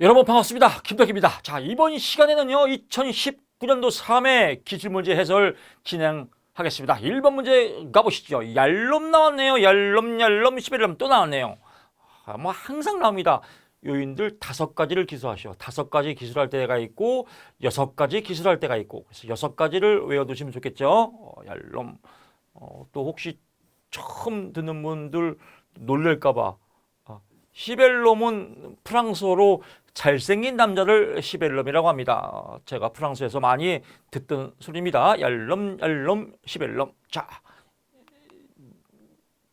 여러분 반갑습니다. 김덕기입니다. 자, 이번 시간에는요, 2019년도 3회 기출문제 해설 진행하겠습니다. 1번 문제 가보시죠. 얄롬 나왔네요. 얄롬 11롬 또 나왔네요. 뭐 항상 나옵니다. 요인들 5가지를 기술하시오. 5가지 기술할 때가 있고 6가지 기술할 때가 있고, 그래서 6가지를 외워두시면 좋겠죠. 얄롬. 또 혹시 처음 듣는 분들 놀랄까봐, 시벨롬은 프랑스어로 잘생긴 남자를 시벨롬이라고 합니다. 제가 프랑스에서 많이 듣던 소리입니다. 얄롬 시벨롬. 자,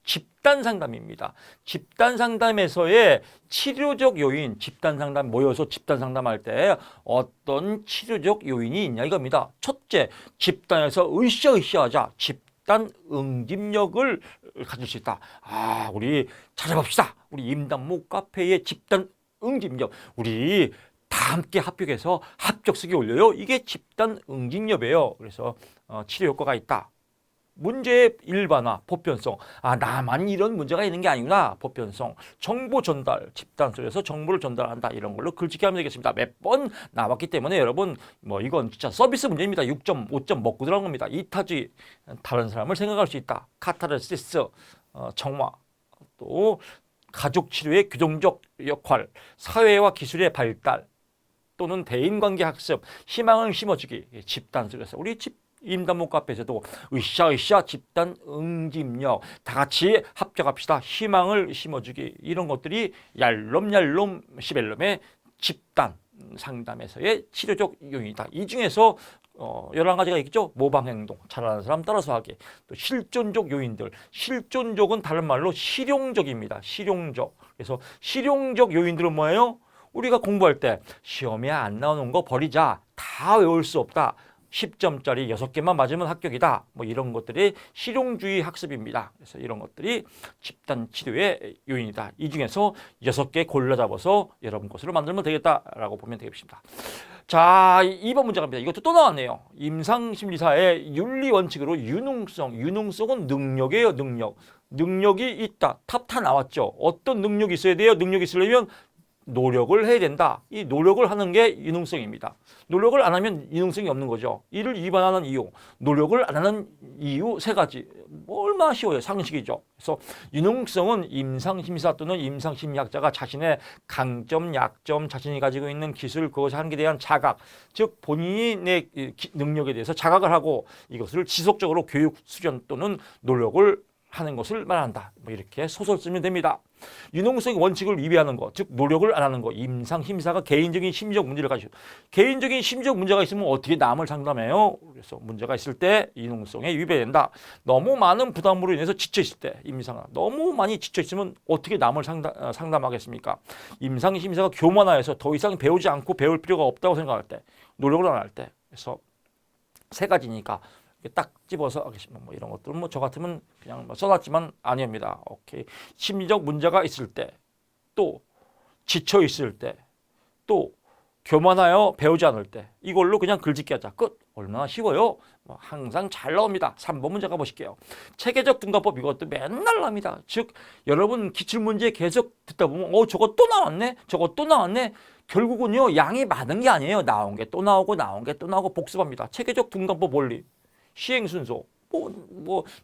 집단 상담입니다. 집단 상담에서의 치료적 요인, 집단 상담 모여서 집단 상담할 때 어떤 치료적 요인이 있냐 이겁니다. 첫째, 집단에서 으쌰으쌰하자. 집단 응집력을 가질 수 있다. 우리 찾아봅시다. 우리 임단모 카페의 집단 응집력. 우리 다 함께 합격해서 합격석에 올려요. 이게 집단 응집력이에요. 그래서 치료 효과가 있다. 문제의 일반화, 보편성. 나만 이런 문제가 있는 게 아니구나. 보편성. 정보 전달, 집단 속에서 정보를 전달한다. 이런 걸로 글짓기 하면 되겠습니다. 몇 번 나왔기 때문에 여러분, 이건 진짜 서비스 문제입니다. 6점, 5점 먹고 들어간 겁니다. 이타주의, 다른 사람을 생각할 수 있다. 카타르시스, 정화, 또 가족 치료의 규정적 역할, 사회와 기술의 발달, 또는 대인관계 학습, 희망을 심어주기, 집단 속에서 우리 임단모 카페에서도 으쌰으쌰 집단 응집력, 다 같이 합작합시다. 희망을 심어주기, 이런 것들이 얄롬 시벨롬의 집단 상담에서의 치료적 요인이다. 이 중에서 11가지가 있겠죠. 모방행동, 잘하는 사람 따라서 하기. 또 실존적 요인들, 실존적은 다른 말로 실용적입니다. 실용적. 그래서 실용적 요인들은 뭐예요? 우리가 공부할 때 시험에 안 나오는 거 버리자. 다 외울 수 없다. 10점짜리 6개만 맞으면 합격이다. 이런 것들이 실용주의 학습입니다. 그래서 이런 것들이 집단 치료의 요인이다. 이 중에서 6개 골라 잡아서 여러분 것으로 만들면 되겠다라고 보면 되겠습니다. 자, 2번 문제 갑니다. 이것도 또 나왔네요. 임상심리사의 윤리 원칙으로 유능성은 능력이에요. 능력이 있다. 탑 다 나왔죠. 어떤 능력이 있어야 돼요? 능력이 있으려면 노력을 해야 된다. 이 노력을 하는 게 유능성입니다. 노력을 안 하면 유능성이 없는 거죠. 이를 위반하는 이유, 노력을 안 하는 이유 3가지. 얼마나 쉬워요. 상식이죠. 그래서 유능성은 임상심리사 또는 임상심리학자가 자신의 강점, 약점, 자신이 가지고 있는 기술, 그것을 하는 게 대한 자각, 즉 본인의 능력에 대해서 자각을 하고 이것을 지속적으로 교육, 수련 또는 노력을 하는 것을 말한다. 이렇게 소설 쓰면 됩니다. 유능성의 원칙을 위배하는 것, 즉 노력을 안 하는 것. 임상심리사가 개인적인 심리적 문제를 가지고, 개인적인 심리적 문제가 있으면 어떻게 남을 상담해요? 그래서 문제가 있을 때 유능성에 위배된다. 너무 많은 부담으로 인해서 지쳐 있을 때, 임상아 너무 많이 지쳐 있으면 어떻게 남을 상담하겠습니까? 임상심리사가 교만하여서 더 이상 배우지 않고 배울 필요가 없다고 생각할 때, 노력을 안 할 때. 그래서 3가지니까 딱 집어서 하겠습니다. 이런 것들은 저 같으면 그냥 써놨지만 아닙니다. 오케이. 심리적 문제가 있을 때, 또 지쳐 있을 때, 또 교만하여 배우지 않을 때, 이걸로 그냥 글짓기 하자. 끝. 얼마나 쉬워요. 항상 잘 나옵니다. 3번 문제 가보실게요. 체계적 등가법, 이것도 맨날 나옵니다. 즉 여러분 기출문제 계속 듣다 보면 저거 또 나왔네, 저거 또 나왔네. 결국은요, 양이 많은 게 아니에요. 나온 게 또 나오고 나온 게 또 나오고 복습합니다. 체계적 등가법 원리, 시행 순서,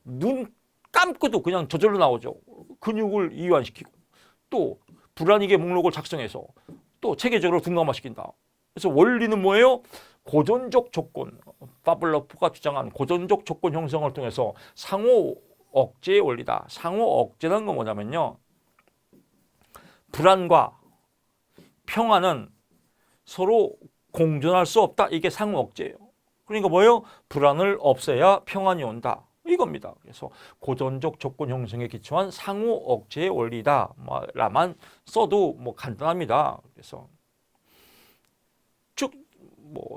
눈 감고도 그냥 저절로 나오죠. 근육을 이완시키고, 또 불안이게 목록을 작성해서 또 체계적으로 등감화시킨다. 그래서 원리는 뭐예요? 고전적 조건, 파블로프가 주장한 고전적 조건 형성을 통해서 상호 억제의 원리다. 상호 억제라는 건 뭐냐면요, 불안과 평안은 서로 공존할 수 없다. 이게 상호 억제예요. 그러니까 뭐예요? 불안을 없애야 평안이 온다. 이겁니다. 그래서 고전적 조건 형성에 기초한 상호 억제의 원리다. 라만 써도 간단합니다. 그래서 즉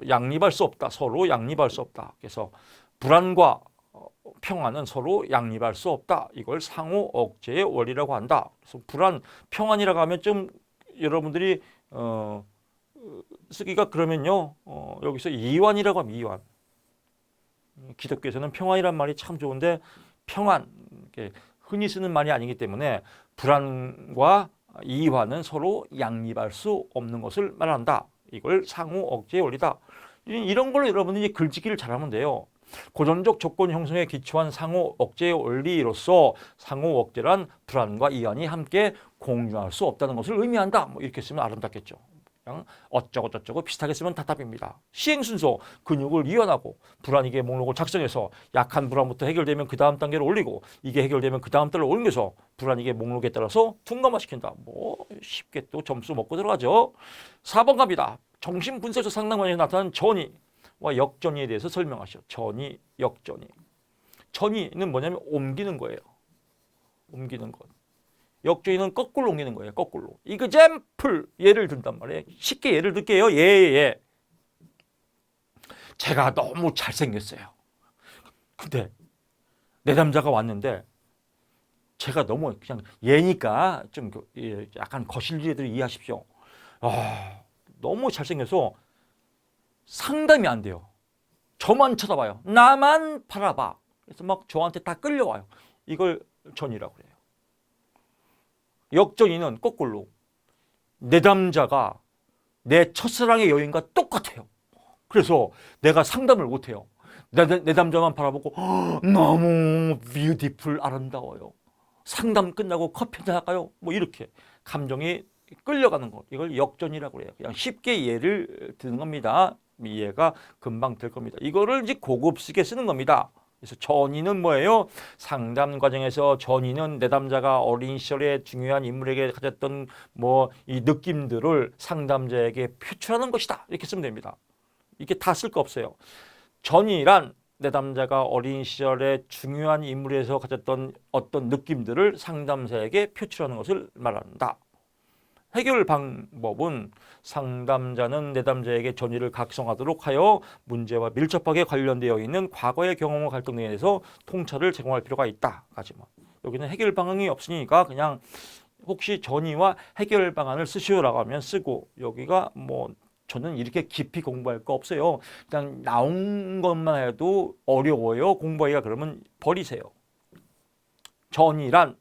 양립할 수 없다. 서로 양립할 수 없다. 그래서 불안과 평안은 서로 양립할 수 없다. 이걸 상호 억제의 원리라고 한다. 그래서 불안, 평안이라고 하면 좀 여러분들이 쓰기가 그러면요, 여기서 이완이라고 하면 이완. 기독교에서는 평안이란 말이 참 좋은데 평안, 흔히 쓰는 말이 아니기 때문에 불안과 이화는 서로 양립할 수 없는 것을 말한다. 이걸 상호 억제의 원리다. 이런 걸로 여러분들이 글짓기를 잘하면 돼요. 고전적 조건 형성에 기초한 상호 억제의 원리로서 상호 억제란 불안과 이완이 함께 공유할 수 없다는 것을 의미한다. 뭐 이렇게 쓰면 아름답겠죠. 그냥 어쩌고저쩌고 비슷하게 쓰면 답답입니다. 시행 순서 근육을 이완하고 불안이계 목록을 작성해서 약한 불안부터 해결되면 그 다음 단계로 올리고 이게 해결되면 그 다음 단계로 올려서 불안이계 목록에 따라서 둔감화시킨다. 뭐 쉽게 또 점수 먹고 들어가죠. 4번 갑니다. 정신분석에서 상담관에서 나타난 전이와 역전이에 대해서 설명하시오. 전이, 역전이. 전이는 뭐냐면 옮기는 거예요. 옮기는 것. 역전이는 거꾸로 옮기는 거예요. 거꾸로. 이그잼플 예를 든단 말이에요. 쉽게 예를 들게요. 예. 제가 너무 잘생겼어요. 근데 내 남자가 왔는데 제가 너무 그냥 예니까 좀 약간 거실리들 이해하십시오. 너무 잘생겨서 상담이 안 돼요. 저만 쳐다봐요. 나만 바라봐. 그래서 막 저한테 다 끌려와요. 이걸 전이라고 그래요. 역전이는 거꾸로 내 남자가 내 첫사랑의 여인과 똑같아요. 그래서 내가 상담을 못해요. 내 남자만 바라보고 너무 뷰티풀 아름다워요. 상담 끝나고 커피 한잔 할까요? 뭐 이렇게 감정이 끌려가는 것. 이걸 역전이라고 그래요. 그냥 쉽게 예를 드는 겁니다. 이해가 금방 될 겁니다. 이거를 이제 고급스게 쓰는 겁니다. 그래서 전이는 뭐예요? 상담 과정에서 전이는 내담자가 어린 시절에 중요한 인물에게 가졌던 뭐 이 느낌들을 상담자에게 표출하는 것이다. 이렇게 쓰면 됩니다. 이게 다 쓸 거 없어요. 전이란 내담자가 어린 시절에 중요한 인물에서 가졌던 어떤 느낌들을 상담자에게 표출하는 것을 말한다. 해결 방법은 상담자는 내담자에게 전의를 각성하도록 하여 문제와 밀접하게 관련되어 있는 과거의 경험과 갈등 등에 대해서 통찰을 제공할 필요가 있다. 하지만 여기는 해결 방안이 없으니까 그냥 혹시 전의와 해결 방안을 쓰시오라고 하면 쓰고, 여기가 뭐 저는 이렇게 깊이 공부할 거 없어요. 그냥 나온 것만 해도 어려워요. 공부하기가. 그러면 버리세요. 전의란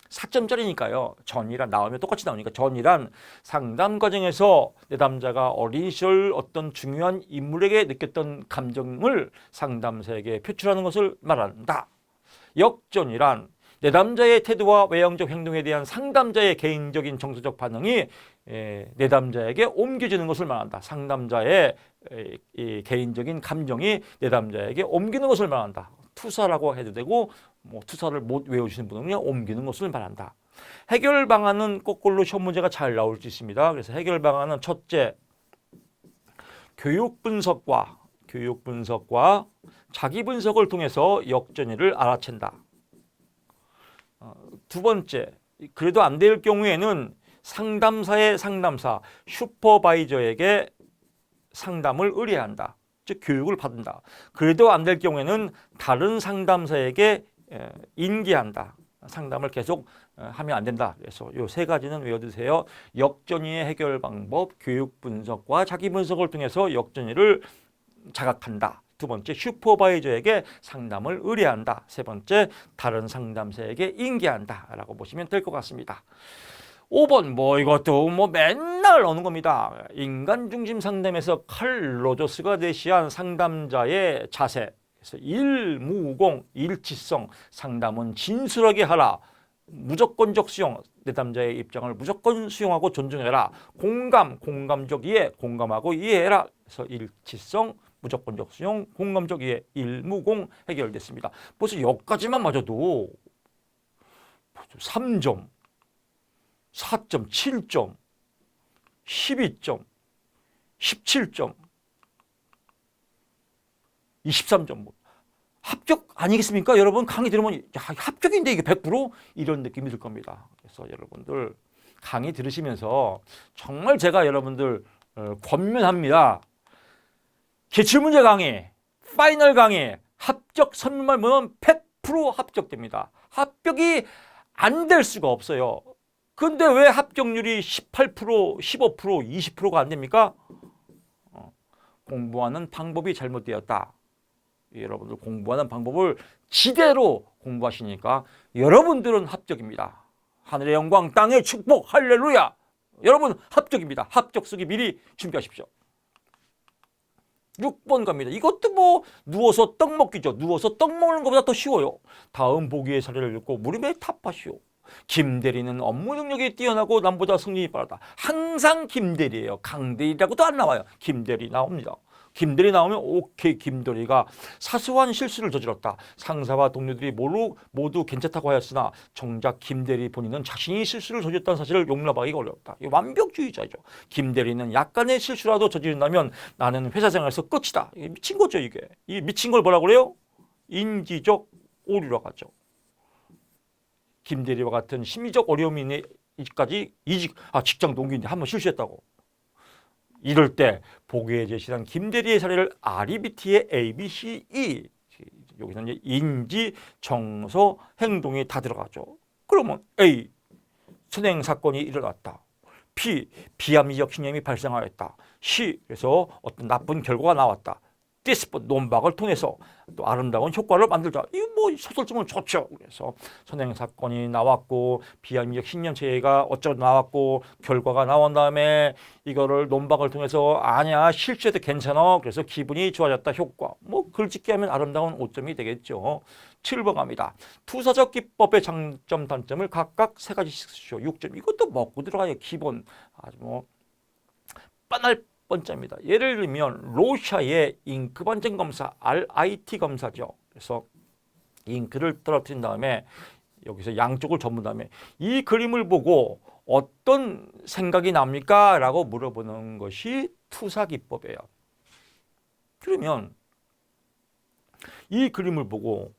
4점짜리니까요. 전이란 나오면 똑같이 나오니까 전이란 상담 과정에서 내담자가 어린 시절 어떤 중요한 인물에게 느꼈던 감정을 상담자에게 표출하는 것을 말한다. 역전이란 내담자의 태도와 외형적 행동에 대한 상담자의 개인적인 정서적 반응이 내담자에게 옮겨지는 것을 말한다. 상담자의 개인적인 감정이 내담자에게 옮기는 것을 말한다. 투사라고 해도 되고, 뭐 투사를 못 외우시는 분은 그냥 옮기는 것을 말한다. 해결 방안은 거꾸로 시험 문제가 잘 나올 수 있습니다. 그래서 해결 방안은 첫째, 교육 분석과 자기 분석을 통해서 역전이를 알아챈다. 두 번째, 그래도 안 될 경우에는 상담사의 상담사, 슈퍼바이저에게 상담을 의뢰한다. 즉 교육을 받는다. 그래도 안 될 경우에는 다른 상담사에게 인계한다. 상담을 계속 하면 안 된다. 그래서 이 세 가지는 외워두세요. 역전이의 해결 방법, 교육 분석과 자기 분석을 통해서 역전이를 자각한다. 두 번째, 슈퍼바이저에게 상담을 의뢰한다. 세 번째, 다른 상담사에게 인계한다. 라고 보시면 될 것 같습니다. 5번 뭐 이것도 뭐 맨날 나오는 겁니다. 인간 중심 상담에서 칼 로저스가 제시한 상담자의 자세. 그래서 일무공, 일치성, 상담은 진솔하게 하라. 무조건적 수용, 내담자의 입장을 무조건 수용하고 존중해라. 공감, 공감적 이해, 공감하고 이해해라. 그래서 일치성, 무조건적 수용, 공감적 이해, 일무공 해결됐습니다. 벌써 여기까지만 맞아도 3점. 4점, 7점, 12점, 17점, 23점. 합격 아니겠습니까? 여러분 강의 들으면 야, 합격인데 이게 100% 이런 느낌이 들 겁니다. 그래서 여러분들 강의 들으시면서 정말 제가 여러분들 권면합니다. 기출문제 강의, 파이널 강의, 합격 선물만 보면 100% 합격됩니다. 합격이 안 될 수가 없어요. 근데 왜 합격률이 18%, 15%, 20%가 안 됩니까? 공부하는 방법이 잘못되었다. 여러분들 공부하는 방법을 지대로 공부하시니까 여러분들은 합격입니다. 하늘의 영광, 땅의 축복, 할렐루야. 여러분 합격입니다. 합격 쓰기 미리 준비하십시오. 6번 갑니다. 이것도 뭐 누워서 떡 먹기죠. 누워서 떡 먹는 것보다 더 쉬워요. 다음 보기의 사례를 읽고 무릎에 탑하시오. 김대리는 업무 능력이 뛰어나고 남보다 승진이 빠르다. 항상 김대리예요. 강대리라고도 안 나와요. 김대리 나옵니다. 김대리 나오면 오케이, 김대리가 사소한 실수를 저질렀다. 상사와 동료들이 모두 괜찮다고 하였으나 정작 김대리 본인은 자신이 실수를 저질렀다는 사실을 용납하기가 어렵다. 이 완벽주의자죠. 김대리는 약간의 실수라도 저지른다면 나는 회사 생활에서 끝이다. 이게 미친 거죠, 이게. 이 미친 걸 뭐라고 그래요? 인지적 오류라고 하죠. 김대리와 같은 심리적 어려움이 있는 직장 동기인데 한번 실수했다고. 이럴 때 보기에 제시한 김대리의 사례를 REBT의 A, B, C, E, 여기서 이제 인지, 정서, 행동이 다 들어가죠. 그러면 A, 선행 사건이 일어났다. B, 비합리적 신념이 발생하였다. C, 그래서 어떤 나쁜 결과가 나왔다. 디스포, 논박을 통해서 또 아름다운 효과를 만들자. 이거 뭐 소설쯤은 좋죠. 그래서 선행 사건이 나왔고 비합리적 신념체계가 어쩌고 나왔고 결과가 나온 다음에 이거를 논박을 통해서 아니야 실수해도 괜찮아. 그래서 기분이 좋아졌다. 효과. 뭐 글짓기 하면 아름다운 오점이 되겠죠. 7번 갑니다. 투사적 기법의 장점 단점을 각각 3가지씩 쓰시오. 6점. 이것도 먹고 들어가요. 기본. 아주 뭐 뻔할 번째입니다. 예를 들면 로샤의 잉크 반증 검사 RIT 검사죠. 그래서 잉크를 떨어뜨린 다음에 여기서 양쪽을 접은 다음에 이 그림을 보고 어떤 생각이 납니까? 라고 물어보는 것이 투사 기법이에요. 그러면 이 그림을 보고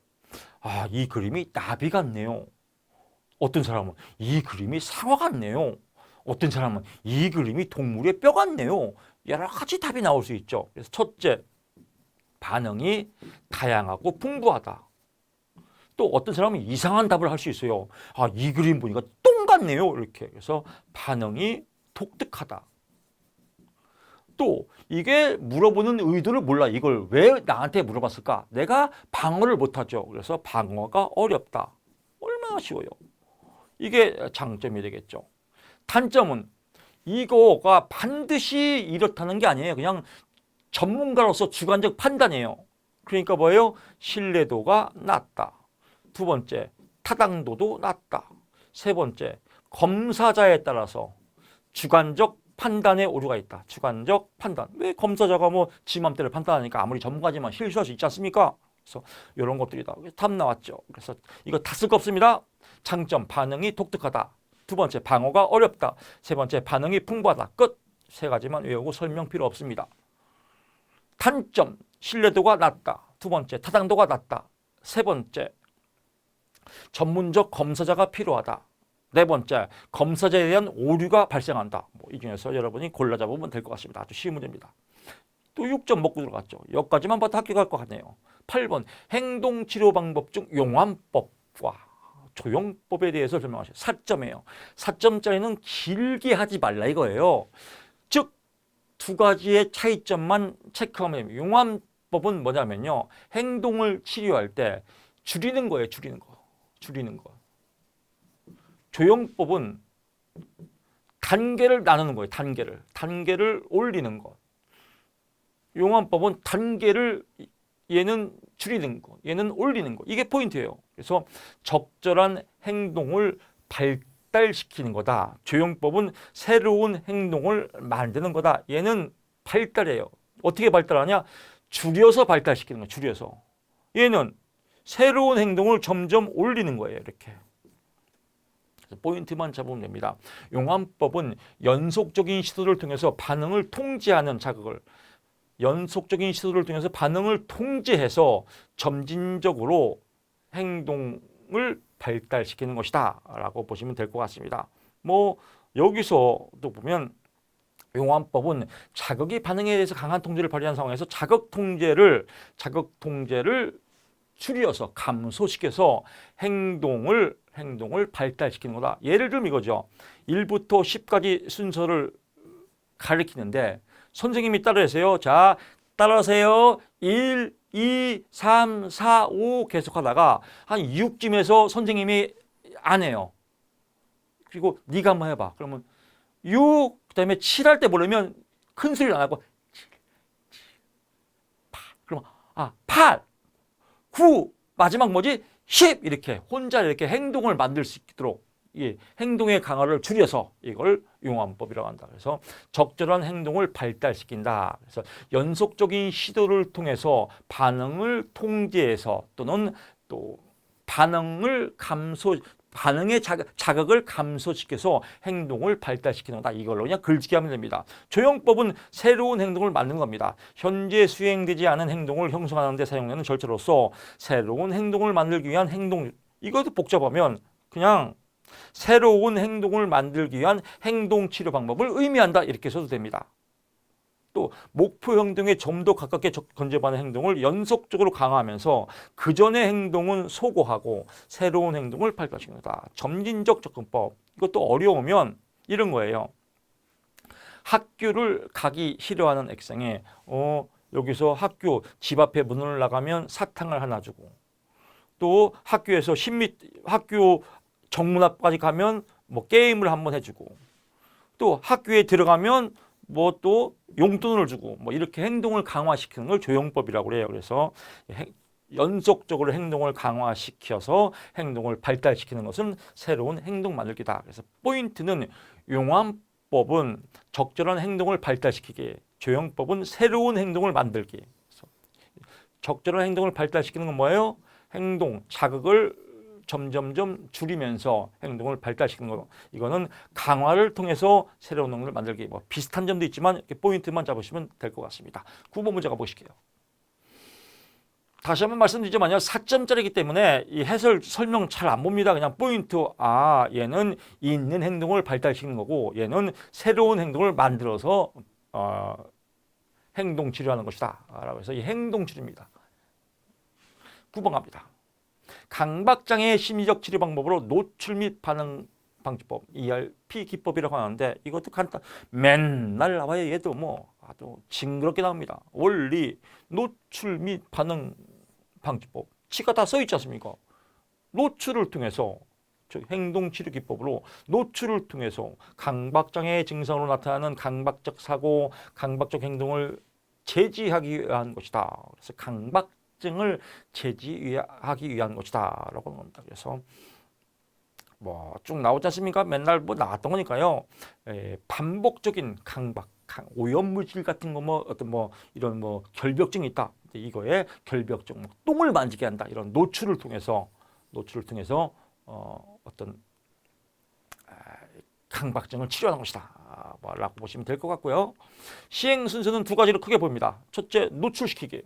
이 그림이 나비 같네요. 어떤 사람은 이 그림이 상어 같네요. 어떤 사람은 이 그림이 동물의 뼈 같네요. 여러 가지 답이 나올 수 있죠. 그래서 첫째, 반응이 다양하고 풍부하다. 또 어떤 사람은 이상한 답을 할 수 있어요. 이 그림 보니까 똥 같네요. 이렇게. 그래서 반응이 독특하다. 또 이게 물어보는 의도를 몰라. 이걸 왜 나한테 물어봤을까? 내가 방어를 못하죠. 그래서 방어가 어렵다. 얼마나 쉬워요. 이게 장점이 되겠죠. 단점은 이거가 반드시 이렇다는 게 아니에요. 그냥 전문가로서 주관적 판단이에요. 그러니까 뭐예요? 신뢰도가 낮다. 두 번째, 타당도도 낮다. 세 번째, 검사자에 따라서 주관적 판단에 오류가 있다. 주관적 판단. 왜 검사자가 뭐 지 맘대로 판단하니까 아무리 전문가지만 실수할 수 있지 않습니까? 그래서 이런 것들이다. 답 나왔죠. 그래서 이거 다 쓸 거 없습니다. 장점, 반응이 독특하다. 두 번째, 방어가 어렵다. 세 번째, 반응이 풍부하다. 끝. 3가지만 외우고 설명 필요 없습니다. 단점, 신뢰도가 낮다. 두 번째, 타당도가 낮다. 세 번째, 전문적 검사자가 필요하다. 네 번째, 검사자에 대한 오류가 발생한다. 이 중에서 여러분이 골라 잡으면 될 것 같습니다. 아주 쉬운 문제입니다. 또 6점 먹고 들어갔죠. 여기까지만 봐도 합격할 것 같네요. 8번, 행동치료 방법 중 용암법과 조용법에 대해서 설명하세요. 4점이에요. 4점짜리는 길게 하지 말라 이거예요. 즉, 2가지의 차이점만 체크하면 됩니다. 용암법은 뭐냐면요. 행동을 치료할 때 줄이는 거예요. 줄이는 거. 조용법은 단계를 나누는 거예요. 단계를 올리는 것. 용암법은 단계를 얘는 줄이는 거, 얘는 올리는 거. 이게 포인트예요. 그래서 적절한 행동을 발달시키는 거다. 조용법은 새로운 행동을 만드는 거다. 얘는 발달해요. 어떻게 발달하냐? 줄여서 발달시키는 거예요. 줄여서. 얘는 새로운 행동을 점점 올리는 거예요. 이렇게. 포인트만 잡으면 됩니다. 용암법은 연속적인 시도를 통해서 반응을 통제하는 자극을 연속적인 시도를 통해서 반응을 통제해서 점진적으로 행동을 발달시키는 것이다 라고 보시면 될 것 같습니다. 뭐 여기서도 보면 용암법은 자극이 반응에 대해서 강한 통제를 발휘한 상황에서 자극 통제를 줄여서 감소시켜서 행동을 발달시키는 거다. 예를 들면 이거죠. 1부터 10까지 순서를 가리키는데 선생님이 따라하세요. 자, 따라하세요. 1, 2, 3, 4, 5 계속하다가 한 6쯤에서 선생님이 안 해요. 그리고 네가 한번 해봐. 그러면 6 그다음에 7 할 때 모르면 큰 소리를 안 하고 7, 8 그러면 8 9 마지막 뭐지? 10 이렇게 혼자 이렇게 행동을 만들 수 있도록 이 행동의 강화를 줄여서 이걸 용암법이라고 한다. 그래서 적절한 행동을 발달시킨다. 그래서 연속적인 시도를 통해서 반응을 통제해서 또는 또 반응의 자극을 감소시켜서 행동을 발달시키는 거다. 이걸로 그냥 글짓기 하면 됩니다. 조형법은 새로운 행동을 만드는 겁니다. 현재 수행되지 않은 행동을 형성하는 데 사용되는 절차로서 새로운 행동을 만들기 위한 행동, 이것도 복잡하면 그냥 새로운 행동을 만들기 위한 행동 치료 방법을 의미한다. 이렇게 써도 됩니다. 또 목표 행동에 좀 더 가깝게 건져가는 행동을 연속적으로 강화하면서 그 전의 행동은 소거하고 새로운 행동을 발달시킨다. 점진적 접근법. 이것도 어려우면 이런 거예요. 학교를 가기 싫어하는 학생에 여기서 학교 집 앞에 문을 나가면 사탕을 하나 주고 또 학교에서 학교 정문 앞까지 가면 뭐 게임을 한번 해주고 또 학교에 들어가면 뭐 또 용돈을 주고 뭐 이렇게 행동을 강화시키는 걸 조형법이라고 그래요. 그래서 연속적으로 행동을 강화시켜서 행동을 발달시키는 것은 새로운 행동 만들기다. 그래서 포인트는 용암법은 적절한 행동을 발달시키기, 조형법은 새로운 행동을 만들기. 그래서 적절한 행동을 발달시키는 건 뭐예요? 행동, 자극을 점점점 줄이면서 행동을 발달시키는 거. 이거는 강화를 통해서 새로운 행동을 만들기. 뭐 비슷한 점도 있지만 이렇게 포인트만 잡으시면 될 것 같습니다. 9번 문제 가보실게요. 다시 한번 말씀드리지만요. 4점짜리이기 때문에 이 해설 설명 잘 안 봅니다. 그냥 포인트. 얘는 있는 행동을 발달시키는 거고 얘는 새로운 행동을 만들어서 행동 치료하는 것이다. 라고 해서 이 행동 치료입니다. 9번 갑니다. 강박장애의 심리적 치료 방법으로 노출 및 반응 방지법, ERP 기법이라고 하는데 이것도 간단. 맨날 나와요. 얘도 뭐 아주 징그럽게 나옵니다. 원리, 노출 및 반응 방지법. 치가 다 써 있지 않습니까? 노출을 통해서 행동 치료 기법으로 노출을 통해서 강박장애 증상으로 나타나는 강박적 사고, 강박적 행동을 제지하기 위한 것이다. 그래서 강박증을 제지하기 위한 것이다 라고 합니다. 그래서 뭐 쭉 나오지 않습니까? 맨날 뭐 나왔던 거니까요. 반복적인 강박, 오염물질 같은 거 뭐 어떤 뭐 이런 뭐 결벽증이 있다. 이거에 결벽증, 똥을 만지게 한다. 이런 노출을 통해서 어떤 강박증을 치료하는 것이다. 라고 보시면 될 것 같고요. 시행 순서는 두 가지로 크게 보입니다. 첫째, 노출시키기.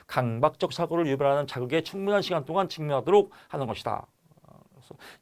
강박적 사고를 유발하는 자극에 충분한 시간 동안 직면하도록 하는 것이다.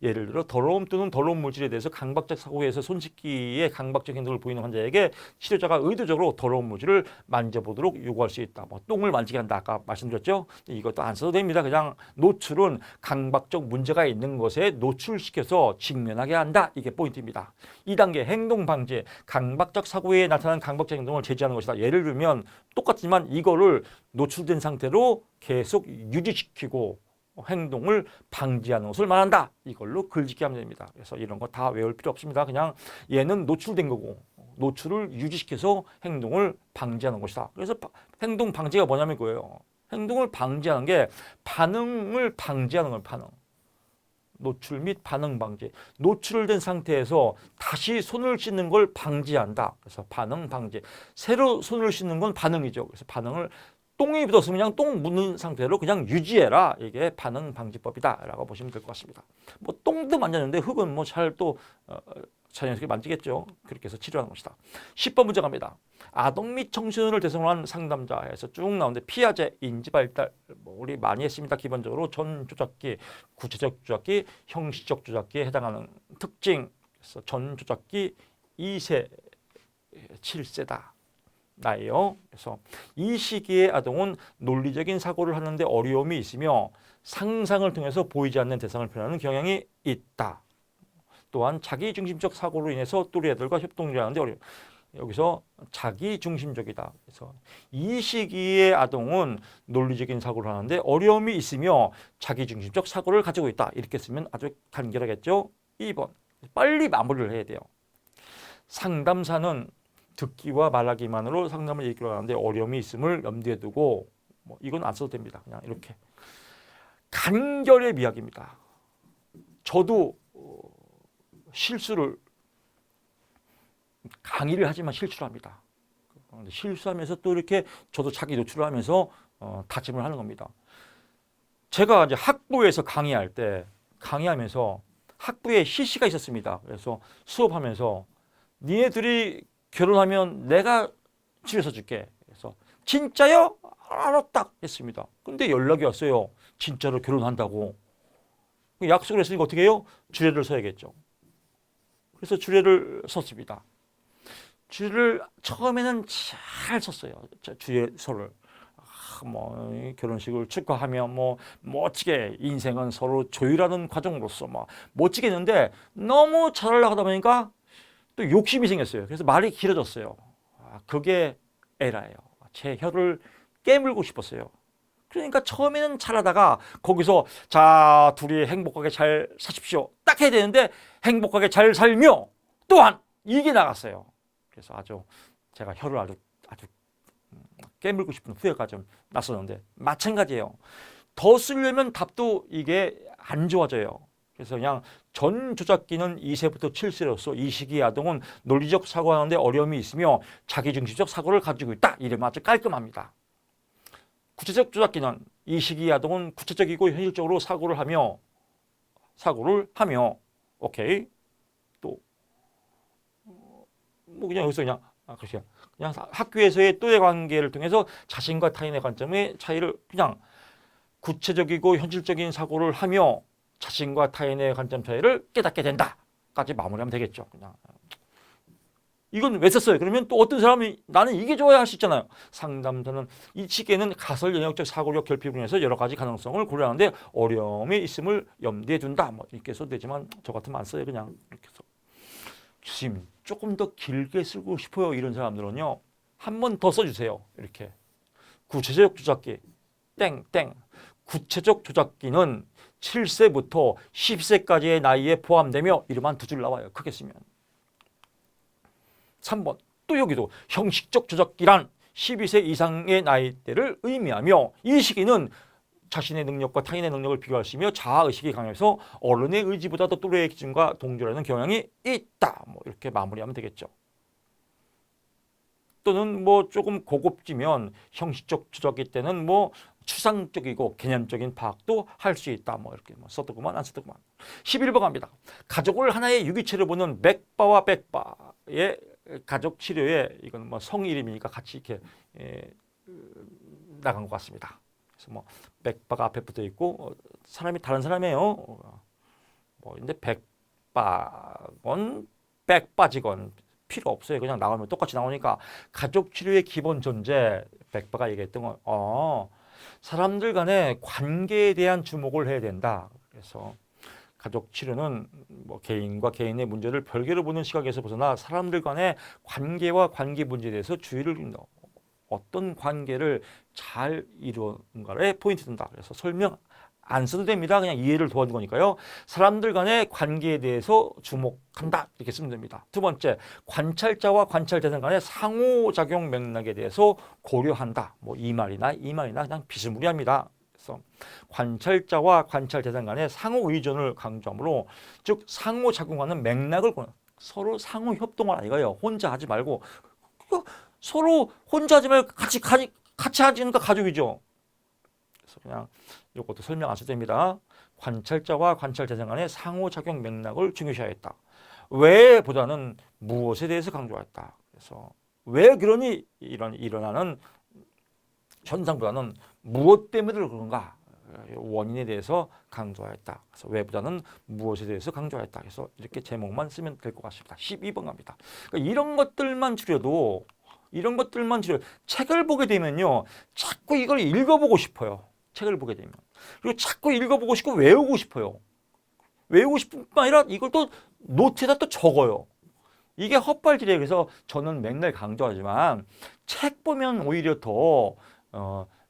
예를 들어 더러움 또는 더러운 물질에 대해서 강박적 사고에서 손 씻기에 강박적 행동을 보이는 환자에게 치료자가 의도적으로 더러운 물질을 만져보도록 요구할 수 있다. 뭐 똥을 만지게 한다. 아까 말씀드렸죠. 이것도 안 써도 됩니다. 그냥 노출은 강박적 문제가 있는 것에 노출시켜서 직면하게 한다. 이게 포인트입니다. 2단계 행동 방지. 강박적 사고에 나타나는 강박적 행동을 제지하는 것이다. 예를 들면 똑같지만 이거를 노출된 상태로 계속 유지시키고 행동을 방지하는 것을 말한다. 이걸로 글짓기 하면 됩니다. 그래서 이런 거 다 외울 필요 없습니다. 그냥 얘는 노출된 거고 노출을 유지시켜서 행동을 방지하는 것이다. 그래서 행동 방지가 뭐냐면 그거예요. 행동을 방지하는 게 반응을 방지하는 걸 반응. 노출 및 반응 방지. 노출된 상태에서 다시 손을 씻는 걸 방지한다. 그래서 반응 방지. 새로 손을 씻는 건 반응이죠. 그래서 반응을 똥이 묻었으면 그냥 똥 묻는 상태로 그냥 유지해라. 이게 반응 방지법이다 라고 보시면 될 것 같습니다. 뭐 똥도 만졌는데 흙은 뭐 잘 또 자연스럽게 만지겠죠. 그렇게 해서 치료하는 것이다. 10번 문제 갑니다. 아동 및 청소년을 대상으로 한 상담자에서 쭉 나오는데 피아제, 인지발달, 뭐 우리 많이 했습니다. 기본적으로 전조작기, 구체적 조작기, 형식적 조작기에 해당하는 특징. 그래서 전조작기 2세, 7세다. 나예요. 그래서 이 시기의 아동은 논리적인 사고를 하는데 어려움이 있으며 상상을 통해서 보이지 않는 대상을 표현하는 경향이 있다. 또한 자기중심적 사고로 인해서 또래 애들과 협동을 하는데 어려움. 여기서 자기중심적이다. 그래서 이 시기의 아동은 논리적인 사고를 하는데 어려움이 있으며 자기중심적 사고를 가지고 있다. 이렇게 쓰면 아주 간결하겠죠. 2번. 빨리 마무리를 해야 돼요. 상담사는 듣기와 말하기만으로 상담을 이끌어가는데 어려움이 있음을 염두에 두고 뭐 이건 안 써도 됩니다. 그냥 이렇게 간결의 미학입니다. 저도 실수를 강의를 하지만 실수를 합니다. 실수하면서 또 이렇게 저도 자기 노출을 하면서 다짐을 하는 겁니다. 제가 이제 학부에서 강의하면서 학부에 실시가 있었습니다. 그래서 수업하면서 니네들이 결혼하면 내가 집에 서줄게. 그래서 진짜요? 알았다 했습니다. 근데 연락이 왔어요. 진짜로 결혼한다고. 약속을 했으니까 어떻게 해요? 주례를 서야겠죠. 그래서 주례를 섰습니다. 주례를 처음에는 잘 섰어요. 주례서를. 뭐 결혼식을 축하하며 뭐 멋지게 인생은 서로 조율하는 과정으로서 막 멋지게 했는데 너무 잘하려고 하다 보니까 또 욕심이 생겼어요. 그래서 말이 길어졌어요. 그게 에라예요. 제 혀를 깨물고 싶었어요. 그러니까 처음에는 잘하다가 거기서 자 둘이 행복하게 잘 사십시오 딱 해야 되는데 행복하게 잘 살며 또한 이게 나갔어요. 그래서 아주 제가 혀를 아주 깨물고 싶은 후회가 좀 났었는데 마찬가지예요. 더 쓰려면 답도 이게 안 좋아져요. 그래서 그냥 전 조작기는 2세부터 7세로서 이 시기 아동은 논리적 사고하는데 어려움이 있으며 자기중심적 사고를 가지고 있다. 이러면 아주 깔끔합니다. 구체적 조작기는 이 시기 아동은 구체적이고 현실적으로 사고를 하며 오케이 또 뭐 그냥 여기서 그냥 학교에서의 또래 관계를 통해서 자신과 타인의 관점의 차이를 그냥 구체적이고 현실적인 사고를 하며 자신과 타인의 관점 차이를 깨닫게 된다까지 마무리하면 되겠죠. 그냥 이건 왜 썼어요? 그러면 또 어떤 사람이 나는 이게 좋아야 할 수 있잖아요. 상담사는 이 시기에는 가설 영역적 사고력 결핍으로 인해서 여러 가지 가능성을 고려하는데 어려움이 있음을 염두에 둔다. 뭐 이렇게 써도 되지만 저 같으면 안 써요. 그냥 이렇게 써. 교수님 조금 더 길게 쓰고 싶어요. 이런 사람들은요. 한 번 더 써주세요. 이렇게 구체적 조작기 땡땡 구체적 조작기는 7세부터 10세까지의 나이에 포함되며 이름만 두 줄 나와요. 크게 쓰면. 3번 또 여기도 형식적 조작기란 12세 이상의 나이대를 의미하며 이 시기는 자신의 능력과 타인의 능력을 비교할 수 있며 자아의식이 강해서 어른의 의지보다 더 또래의 기준과 동조하는 경향이 있다. 뭐 이렇게 마무리하면 되겠죠. 또는 뭐 조금 고급지면 형식적 조작기 때는 뭐 추상적이고 개념적인 파악도 할 수 있다. 뭐 이렇게 뭐 써두고만 안 써두고만. 11번 갑니다. 가족을 하나의 유기체로 보는 맥바와 백바의 가족 치료에 이건 뭐 성 이름이니까 같이 이렇게 나간 것 같습니다. 그래서 뭐 백바가 앞에 붙어 있고 사람이 다른 사람이에요. 뭐 근데 백바건 백바지건 필요 없어요. 그냥 나오면 똑같이 나오니까 가족 치료의 기본 존재 백바가 얘기했던 건 사람들 간의 관계에 대한 주목을 해야 된다. 그래서 가족 치료는 뭐 개인과 개인의 문제를 별개로 보는 시각에서 벗어나 사람들 간의 관계와 관계 문제에 대해서 주의를 준다. 어떤 관계를 잘 이루는가에 포인트 둔다. 그래서 설명 안 써도 됩니다. 그냥 이해를 도와준 거니까요. 사람들 간의 관계에 대해서 주목한다. 이렇게 쓰면 됩니다. 두 번째, 관찰자와 관찰 대상 간의 상호작용 맥락에 대해서 고려한다. 뭐 이 말이나 그냥 비스무리합니다. 그래서 관찰자와 관찰 대상 간의 상호 의존을 강조하므로 즉 상호작용하는 맥락을 서로 상호 협동을 이거예요. 혼자 하지 말고 서로 혼자 하지 말고 같이 하니까 가족이죠. 그래서 그냥 이것도 설명 안 써도 됩니다. 관찰자와 관찰 대상 간의 상호작용 맥락을 중요시해야 했다. 왜보다는 무엇에 대해서 강조했다. 그래서 왜 그러니 일어나는 현상보다는 무엇 때문에 그런가 원인에 대해서 강조하였다. 그래서 왜보다는 무엇에 대해서 강조하였다. 그래서 이렇게 제목만 쓰면 될 것 같습니다. 12번 갑니다. 그러니까 이런 것들만 줄여도 책을 보게 되면요. 자꾸 이걸 읽어보고 싶어요. 책을 보게 되면. 그리고 자꾸 읽어보고 싶고 외우고 싶어요. 외우고 싶은 뿐만 아니라 이걸 또 노트에다 또 적어요. 이게 헛발질이에요. 그래서 저는 맨날 강조하지만 책 보면 오히려 더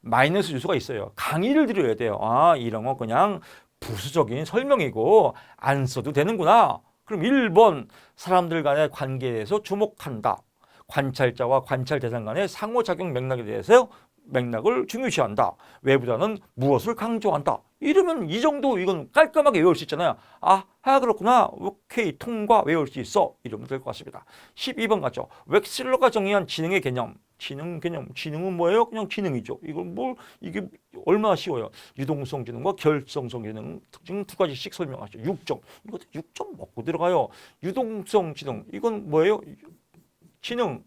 마이너스 요소가 있어요. 강의를 들어야 돼요. 이런 거 그냥 부수적인 설명이고 안 써도 되는구나. 그럼 1번 사람들 간의 관계에 대해서 주목한다. 관찰자와 관찰 대상 간의 상호작용 맥락에 대해서 맥락을 중요시한다. 외부자는 무엇을 강조한다. 이러면 이 정도 이건 깔끔하게 외울 수 있잖아요. 아, 그렇구나. 오케이, 통과 외울 수 있어. 이러면 될 것 같습니다. 12번 가죠. 웩슬러가 정의한 지능의 개념. 지능은 뭐예요? 그냥 지능이죠. 이게 얼마나 쉬워요. 유동성 지능과 결성성 지능 특징 두 가지씩 설명하죠. 6점. 이거 6점 먹고 들어가요. 유동성 지능. 이건 뭐예요? 지능.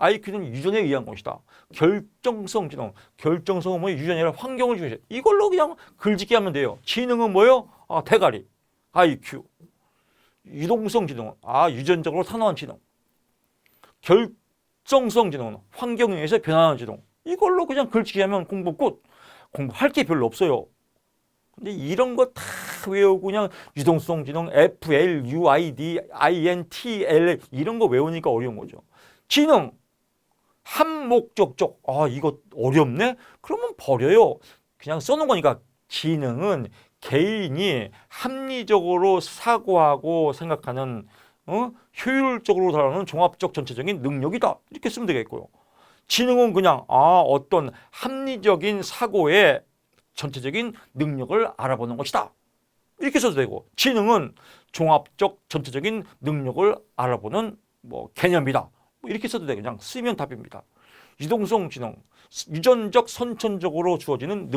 IQ는 유전에 의한 것이다. 결정성 지능. 결정성은 뭐예요? 유전이 아니라 환경을 중요시. 이걸로 그냥 글짓기 하면 돼요. 지능은 뭐예요? 대가리. IQ. 유동성 지능은 유전적으로 탄호한 지능. 결정성 지능은 환경에 의해서 변화하는 지능. 이걸로 그냥 글짓기 하면 공부 끝. 공부할 게 별로 없어요. 근데 이런 거 다 외우고 그냥 유동성 지능, FL, UID, INTL 이런 거 외우니까 어려운 거죠. 지능. 한목적적. 이거 어렵네? 그러면 버려요. 그냥 써놓은 거니까. 지능은 개인이 합리적으로 사고하고 생각하는 효율적으로 다루는 종합적 전체적인 능력이다. 이렇게 쓰면 되겠고요. 지능은 그냥 어떤 합리적인 사고의 전체적인 능력을 알아보는 것이다. 이렇게 써도 되고, 지능은 종합적 전체적인 능력을 알아보는 개념이다. 이렇게 써도 되고, 그냥 쓰면 답입니다. 유동성 지능, 유전적 선천적으로 주어지는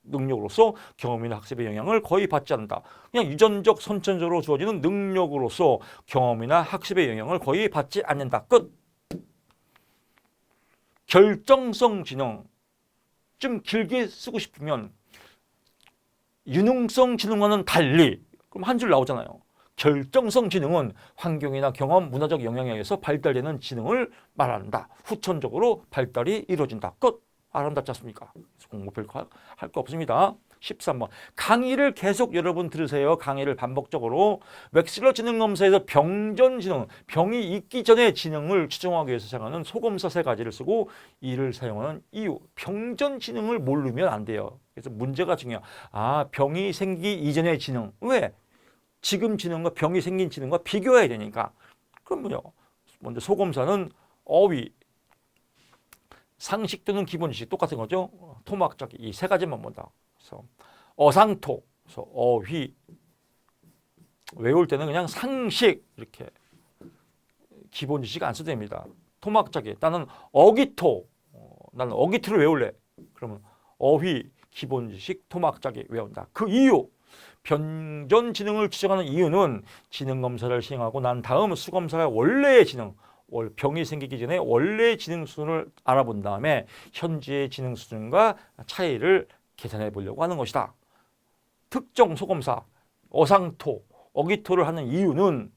능력으로서 경험이나 학습의 영향을 거의 받지 않는다. 그냥 유전적 선천적으로 주어지는 능력으로서 경험이나 학습의 영향을 거의 받지 않는다. 끝. 결정성 지능. 좀 길게 쓰고 싶으면 유능성 지능과는 달리, 그럼 한 줄 나오잖아요. 결정성 지능은 환경이나 경험, 문화적 영향에 의해서 발달되는 지능을 말한다. 후천적으로 발달이 이루어진다. 끝. 아름답지 않습니까? 공부 별거 할 거 없습니다. 13번. 강의를 계속 여러분 들으세요. 강의를 반복적으로. 웩슬러 지능검사에서 병전 지능, 병이 있기 전에 지능을 추정하기 위해서 사용하는 소검사 3가지를 쓰고 이를 사용하는 이유. 병전 지능을 모르면 안 돼요. 그래서 문제가 중요해요. 병이 생기기 이전의 지능. 왜? 지금 지능과 병이 생긴 지능과 비교해야 되니까. 그러면요. 먼저 소검사는 어휘, 상식 또는 기본지식 똑같은 거죠. 토막자기 이 3가지만 본다. 그래서 어상토, 그래서 어휘 외울 때는 그냥 상식 이렇게 기본지식 안 써도 됩니다. 토막자기 나는 어기토, 나는 어기토를 외울래. 그러면 어휘, 기본지식, 토막자기 외운다. 그 이유. 변전 지능을 추정하는 이유는 지능 검사를 시행하고 난 다음 수검사가 원래의 지능, 병이 생기기 전에 원래의 지능 수준을 알아본 다음에 현재의 지능 수준과 차이를 계산해 보려고 하는 것이다. 특정 소검사, 어상토, 어기토를 하는 이유는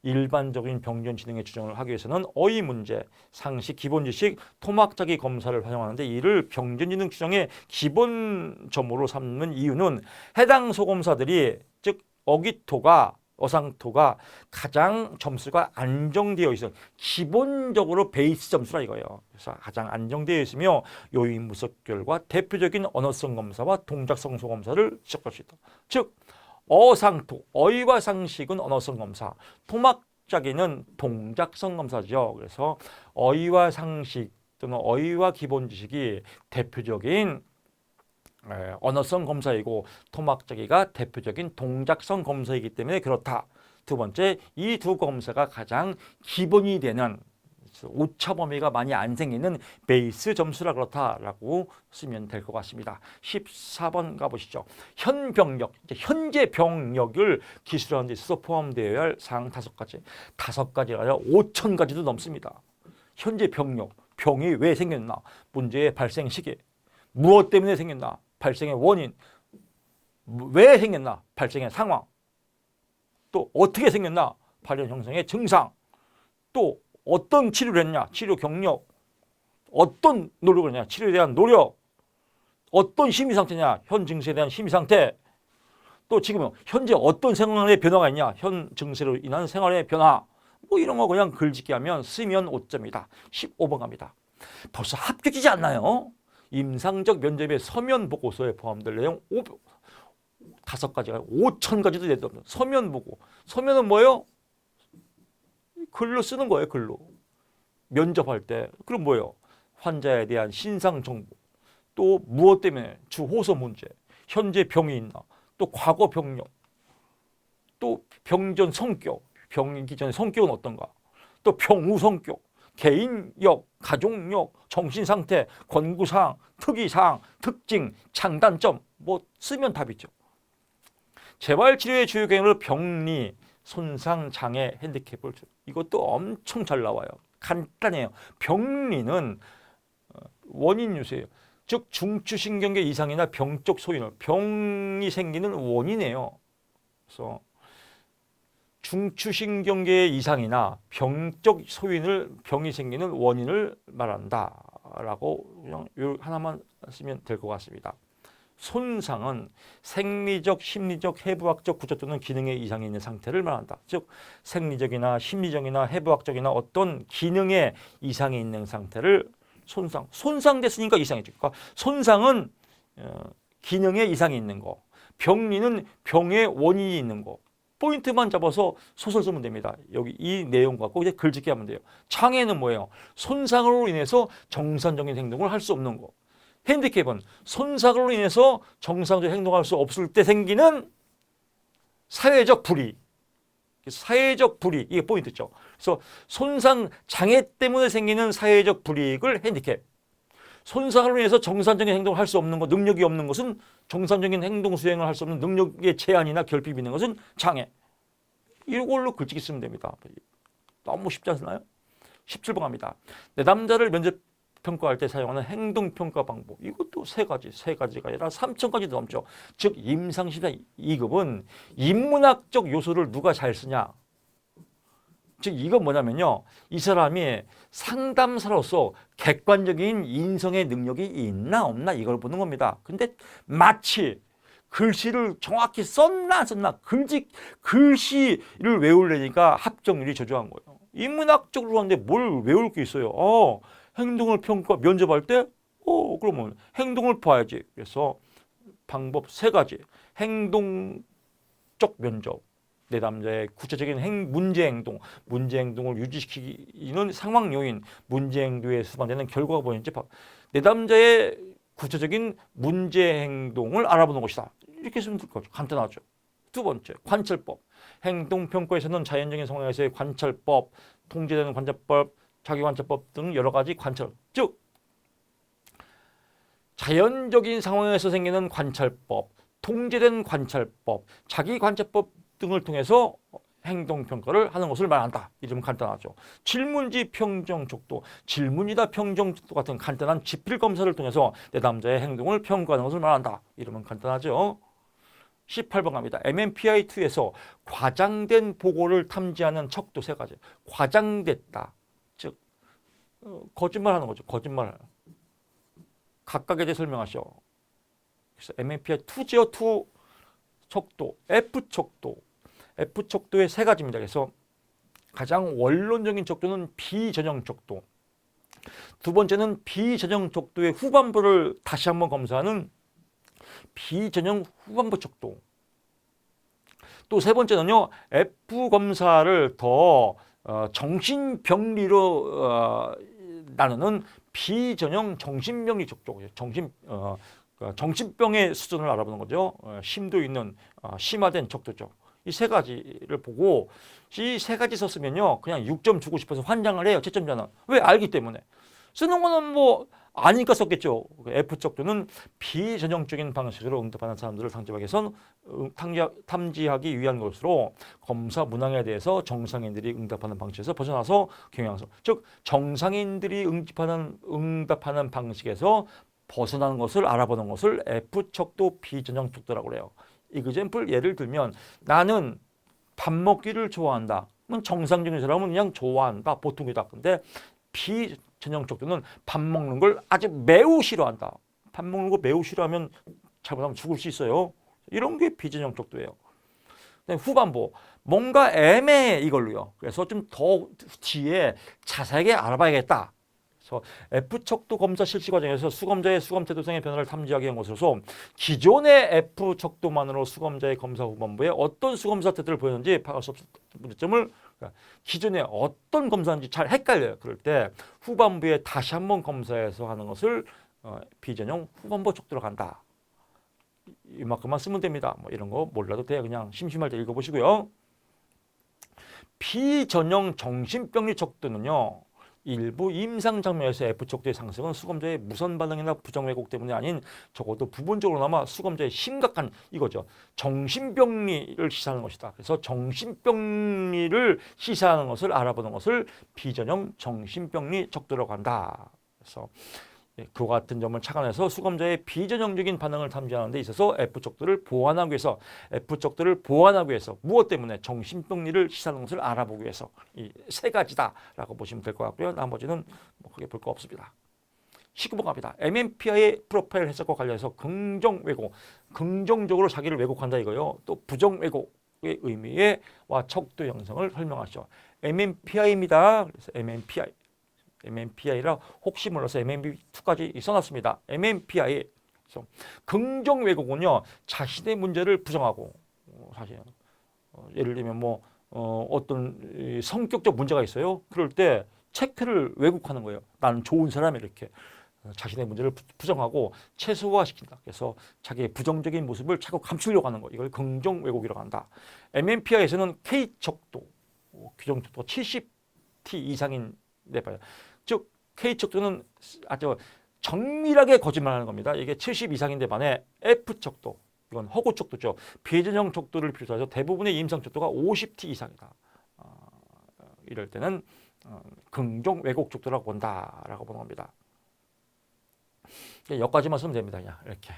일반적인 병전 지능의 추정을 하기 위해서는 어휘 문제, 상식, 기본지식, 토막자기 검사를 활용하는데 이를 병전 지능 추정의 기본점으로 삼는 이유는 해당 소검사들이 즉 어기토가 어상토가 가장 점수가 안정되어 있어. 기본적으로 베이스 점수라 이거예요. 그래서 가장 안정되어 있으며 요인 분석결과 대표적인 언어성 검사와 동작성 소검사를 지적할 수 있다. 즉 어상토, 어휘와 상식은 언어성 검사, 토막자기는 동작성 검사죠. 그래서 어휘와 상식 또는 어휘와 기본 지식이 대표적인 언어성 검사이고 토막자기가 대표적인 동작성 검사이기 때문에 그렇다. 두 번째, 이 두 검사가 가장 기본이 되는 오차 범위가 많이 안 생기는 베이스 점수라 그렇다라고 쓰면 될 것 같습니다. 14번 가보시죠. 현병력, 현재 병력을 기술하는 데 있어서 포함되어야 할 사항 5가지. 5가지가 아니라 5,000가지도 넘습니다. 현재 병력, 병이 왜 생겼나? 문제의 발생 시기, 무엇 때문에 생겼나? 발생의 원인, 왜 생겼나? 발생의 상황, 또 어떻게 생겼나? 발현 형성의 증상, 또 어떤 치료를 했냐? 치료 경력, 어떤 노력을 했냐? 치료에 대한 노력, 어떤 심리 상태냐? 현 증세에 대한 심리 상태, 또 지금 현재 어떤 생활의 변화가 있냐? 현 증세로 인한 생활의 변화, 이런 거 그냥 글짓기 하면 쓰면 5점이다. 15번 갑니다. 벌써 합격이지 않나요? 임상적 면접의 서면 보고서에 포함될 내용 5가지가 5,000가지도 내도 없는 서면 보고. 서면은 뭐예요? 글로 쓰는 거예요. 글로. 면접할 때. 그럼 뭐예요? 환자에 대한 신상 정보. 또 무엇 때문에 주호소 문제. 현재 병이 있나. 또 과거 병력. 또 병전 성격. 병이기 전에 성격은 어떤가. 또 병후 성격. 개인력, 가족력, 정신상태, 권고사항, 특이사항, 특징, 장단점 뭐 쓰면 답이죠. 재활치료의 주요 경우를 병리, 손상, 장애, 핸디캡을 이것도 엄청 잘 나와요. 간단해요. 병리는 원인 유세예요. 즉 중추신경계 이상이나 병적 소인을 병이 생기는 원인이에요. 그래서 중추신경계 이상이나 병적 소인을 병이 생기는 원인을 말한다라고 그냥 요 하나만 쓰면 될 것 같습니다. 손상은 생리적, 심리적, 해부학적 구조 또는 기능의 이상이 있는 상태를 말한다. 즉 생리적이나 심리적이나 해부학적이나 어떤 기능의 이상이 있는 상태를 손상됐으니까 이상이죠. 그러니까 손상은 기능의 이상이 있는 거, 병리는 병의 원인이 있는 거. 포인트만 잡아서 소설 쓰면 됩니다. 여기 이 내용 갖고 이제 글짓기 하면 돼요. 장애는 뭐예요? 손상으로 인해서 정상적인 행동을 할 수 없는 거. 핸디캡은 손상으로 인해서 정상적인 행동을 할 수 없을 때 생기는 사회적 불이익. 사회적 불이익, 이게 포인트죠. 그래서 손상 장애 때문에 생기는 사회적 불이익을 핸디캡. 손상으로 인해서 정상적인 행동을 할 수 없는 것, 능력이 없는 것은 정상적인 행동 수행을 할 수 없는 능력의 제한이나 결핍이 있는 것은 장애. 이걸로 글짓기 쓰면 됩니다. 너무 쉽지 않나요? 17번 갑니다. 내담자를 면접 평가할 때 사용하는 행동평가 방법. 이것도 세 가지가 아니라 3,000가지도 넘죠. 즉 임상심사 2급은 인문학적 요소를 누가 잘 쓰냐. 즉 이건 뭐냐면요. 이 사람이 상담사로서 객관적인 인성의 능력이 있나 없나 이걸 보는 겁니다. 근데 마치 글씨를 정확히 썼나 안 썼나 글씨를 외우려니까 합격률이 저조한 거예요. 인문학적으로 하는데 뭘 외울 게 있어요. 행동을 평가 면접할 때 그러면 행동을 봐야지. 그래서 방법 3가지. 행동적 면접. 내담자의 구체적인 문제 행동을 유지시키는 상황 요인, 문제 행동에 수반되는 결과가 보이는지 내담자의 구체적인 문제 행동을 알아보는 것이다. 이렇게 쓰면 될 거죠. 간단하죠. 2번째, 관찰법. 행동평가에서는 자연적인 상황에서의 관찰법, 통제되는 관찰법, 자기관찰법 등 여러 가지 관찰. 즉 자연적인 상황에서 생기는 관찰법, 통제된 관찰법, 자기관찰법 등을 통해서 행동평가를 하는 것을 말한다. 이러면 간단하죠. 질문지 평정 족도, 질문이다 평정 족도 같은 간단한 지필검사를 통해서 내담자의 행동을 평가하는 것을 말한다. 이러면 간단하죠. 18번 갑니다. MMPI2에서 과장된 보고를 탐지하는 척도 3가지. 과장됐다. 즉 거짓말하는 거죠. 거짓말. 각각에 대해 설명하셔. 그래서 MMPI2죠. 2 척도, F척도. F척도의 3가지입니다. 그래서 가장 원론적인 척도는 비전형 척도. 2번째는 비전형 척도의 후반부를 다시 한번 검사하는 비전형 후반부 척도. 또 3번째는요. F검사를 더 정신병리로 나누는 비전형 정신병리 척도. 정신병의 수준을 알아보는 거죠. 심도 있는 심화된 척도죠. 이 3가지를 보고 이 3가지 썼으면요. 그냥 6점 주고 싶어서 환장을 해요. 채점자는. 왜? 알기 때문에. 쓰는 거는 뭐 아니까 썼겠죠. F척도는 비전형적인 방식으로 응답하는 사람들을 탐지하기 위한 것으로 검사 문항에 대해서 정상인들이 응답하는 방식에서 벗어나서 경향성. 즉 정상인들이 응답하는 방식에서 벗어나는 것을 알아보는 것을 F척도 비전형 척도라고 그래요. 이그젬플 예를 들면 나는 밥 먹기를 좋아한다. 정상적인 사람은 그냥 좋아한다. 보통이다. 근데 비전형 척도는 밥 먹는 걸 아주 매우 싫어한다. 밥 먹는 거 매우 싫어하면 잘못하면 죽을 수 있어요. 이런 게 비전형 척도예요. 후반부 뭔가 애매해 이걸로요. 그래서 좀 더 뒤에 자세하게 알아봐야겠다. 그래서 F척도 검사 실시 과정에서 수검자의 수검 태도성의 변화를 탐지하기 위한 것으로서 기존의 F척도만으로 수검자의 검사 후반부에 어떤 수검사 태도를 보였는지 파악할 수 없었던 문제점을 그러니까 기존에 어떤 검사인지 잘 헷갈려요. 그럴 때 후반부에 다시 한번 검사해서 하는 것을 비전형 후반부 척도로 간다. 이만큼만 쓰면 됩니다. 뭐 이런 거 몰라도 돼요. 그냥 심심할 때 읽어보시고요. 비전형 정신병리 척도는요. 일부 임상 장면에서 F척도의 상승은 수검자의 무선 반응이나 부정 왜곡 때문이 아닌 적어도 부분적으로나마 수검자의 심각한 이거죠. 정신병리를 시사하는 것이다. 그래서 정신병리를 시사하는 것을 알아보는 것을 비전형 정신병리 척도라고 한다. 그래서 그와 같은 점을 착안해서 수검자의 비전형적인 반응을 탐지하는 데 있어서 F척도를 보완하기 위해서 무엇 때문에 정신병리를 시사하는 것을 알아보기 위해서 이 세 가지다라고 보시면 될 것 같고요. 나머지는 뭐 크게 볼 거 없습니다. 19번 갑니다. MMPI의 프로파일 해석과 관련해서 긍정 왜곡, 긍정적으로 자기를 왜곡한다 이거요. 또 부정 왜곡의 의미와 척도 형성을 설명하시죠. MMPI입니다. 그래서 MMPI라 혹시 몰라서 MMP2까지 써놨습니다. MMPI. 그래서 긍정 왜곡은요. 자신의 문제를 부정하고 사실 예를 들면 뭐 어떤 성격적 문제가 있어요. 그럴 때 체크를 왜곡하는 거예요. 나는 좋은 사람이 이렇게 자신의 문제를 부정하고 최소화시킨다. 그래서 자기의 부정적인 모습을 자꾸 감추려고 하는 거. 이걸 긍정 왜곡이라고 한다. MMPI에서는 K척도, 규정척도 70T 이상인 데 봐요. 즉 K척도는 아주 정밀하게 거짓말하는 겁니다. 이게 70 이상인데 반해 F척도, 이건 허구척도죠. 비전형 척도를 비롯해서 대부분의 임상척도가 50T 이상이다. 이럴 때는 긍정 왜곡 척도라고 본다라고 보는 겁니다. 여기까지만 쓰면 됩니다. 그냥 이렇게.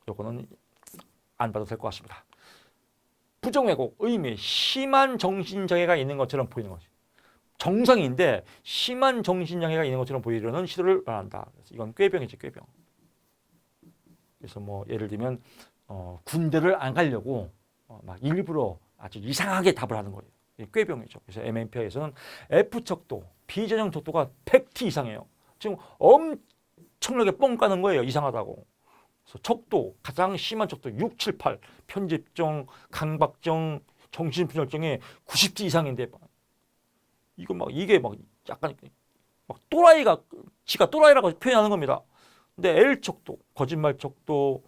요거는 안 봐도 될 것 같습니다. 부정 왜곡, 의미, 심한 정신장애가 있는 것처럼 보이는 거죠. 정상인데 심한 정신장애가 있는 것처럼 보이려는 시도를 말한다. 그래서 이건 꾀병이죠, 꾀병. 그래서 뭐 예를 들면 군대를 안 가려고 막 일부러 아주 이상하게 답을 하는 거예요. 꾀병이죠. 그래서 MMPI에서는 F척도, 비전형 척도가 100T 이상이에요. 지금 엄청나게 뻥 까는 거예요. 이상하다고. 그래서 척도, 가장 심한 척도 6, 7, 8, 편집증, 강박증, 정신분열증이 90T 이상인데 이게 막 약간 막 또라이가 지가 또라이라고 표현하는 겁니다. 근데 L척도, 거짓말 척도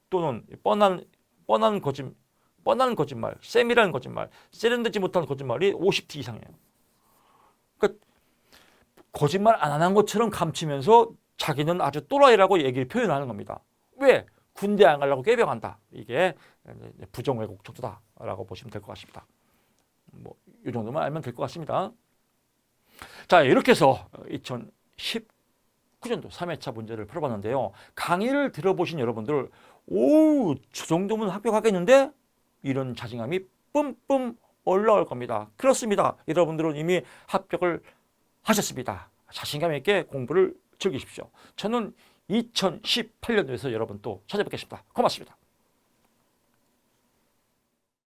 또는 뻔한 거짓말, 세밀한 거짓말, 세련되지 못한 거짓말이 50T 이상이에요. 그러니까 거짓말 안 하는 것처럼 감추면서 자기는 아주 또라이라고 얘기를 표현하는 겁니다. 왜? 군대 안 가려고 꾀병한다. 이게 부정 왜곡 척도다라고 보시면 될 것 같습니다. 뭐 이 정도만 알면 될 것 같습니다. 자, 이렇게 해서 2019년도 3회차 문제를 풀어봤는데요. 강의를 들어보신 여러분들, 저 정도면 합격하겠는데? 이런 자신감이 뿜뿜 올라올 겁니다. 그렇습니다. 여러분들은 이미 합격을 하셨습니다. 자신감 있게 공부를 즐기십시오. 저는 2018년도에서 여러분 또 찾아뵙겠습니다. 고맙습니다.